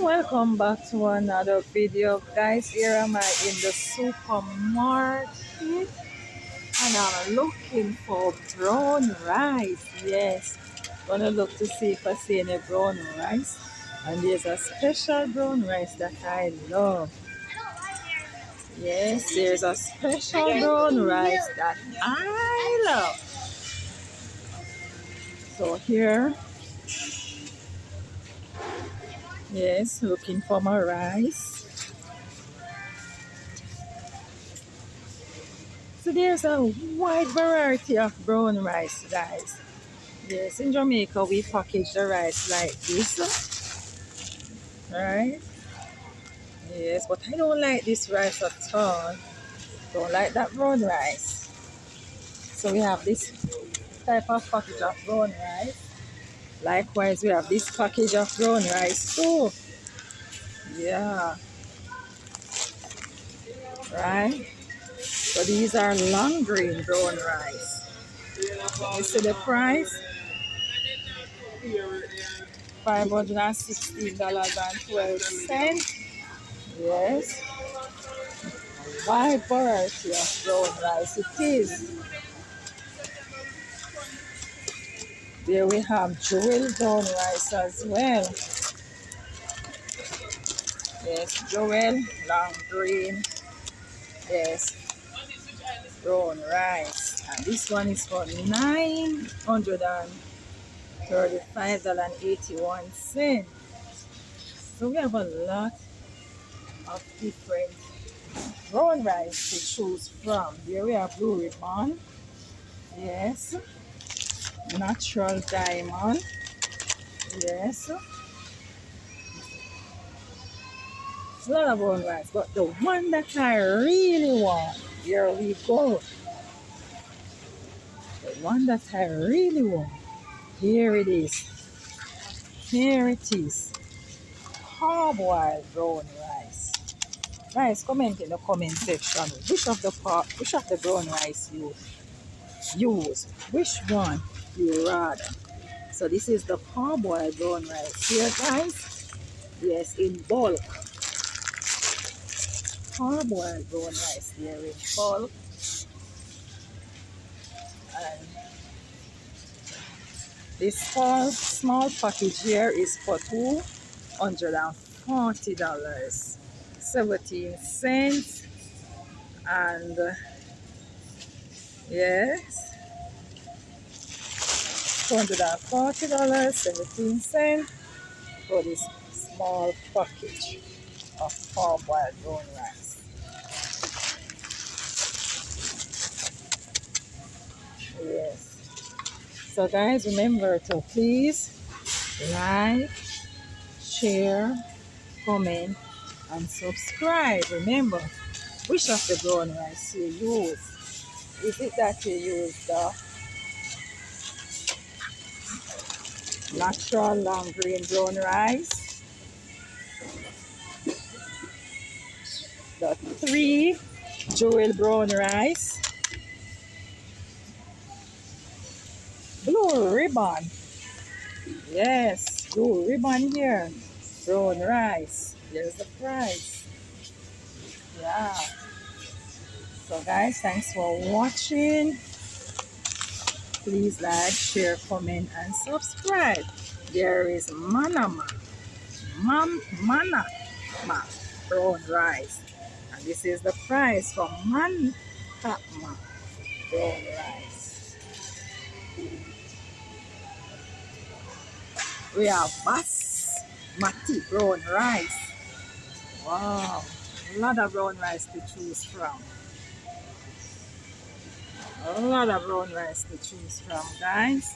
Welcome back to another video, guys. Here am I in the supermarket and I'm looking for brown rice. Yes, gonna look to see if I see any brown rice. And there's a special brown rice that I love. Yes, there's a special brown rice that I love. So here, yes, looking for my rice. So there's a wide variety of brown rice, guys. Yes, in Jamaica we package the rice like this, right? Yes, but I don't like this rice at all. Don't like that brown rice. So we have this type of package of brown rice. Likewise, we have this package of brown rice too. Yeah, right? So these are long grain brown rice. You see the price? $516.12. Yes. Wide variety of brown rice it is. There we have Joel brown rice as well. Yes, Joel, long green. Yes, brown rice. And this one is for $935.81. So we have a lot of different brown rice to choose from. There we have Blue Ribbon. Yes. Natural Diamond. Yes. It's a lot of brown rice, but the one that I really want, here we go. The one that I really want, here it is. Here it is. Parboiled brown rice. Guys, comment in the comment section. Which of the brown rice you use? Which one you rather? So this is the parboiled brown rice here, guys. Yes, in bulk. Parboiled brown rice there in bulk. And this small package here is for $240.17. And yes, $240.17 for this small package of parboiled brown rice. Yes. So guys, remember to please like, share, comment, and subscribe. Remember, which of the brown rice you use? Is it that you use the natural long grain brown rice, the 3 Joel brown rice, Blue Ribbon? Yes, Blue Ribbon here, brown rice. Here's the price. Yeah. So guys, thanks for watching. Please like, share, comment, and subscribe. There is Manama brown rice. And this is the price for Manama brown rice. We have Basmati brown rice. Wow, a lot of brown rice to choose from. A lot of brown rice to choose from, guys.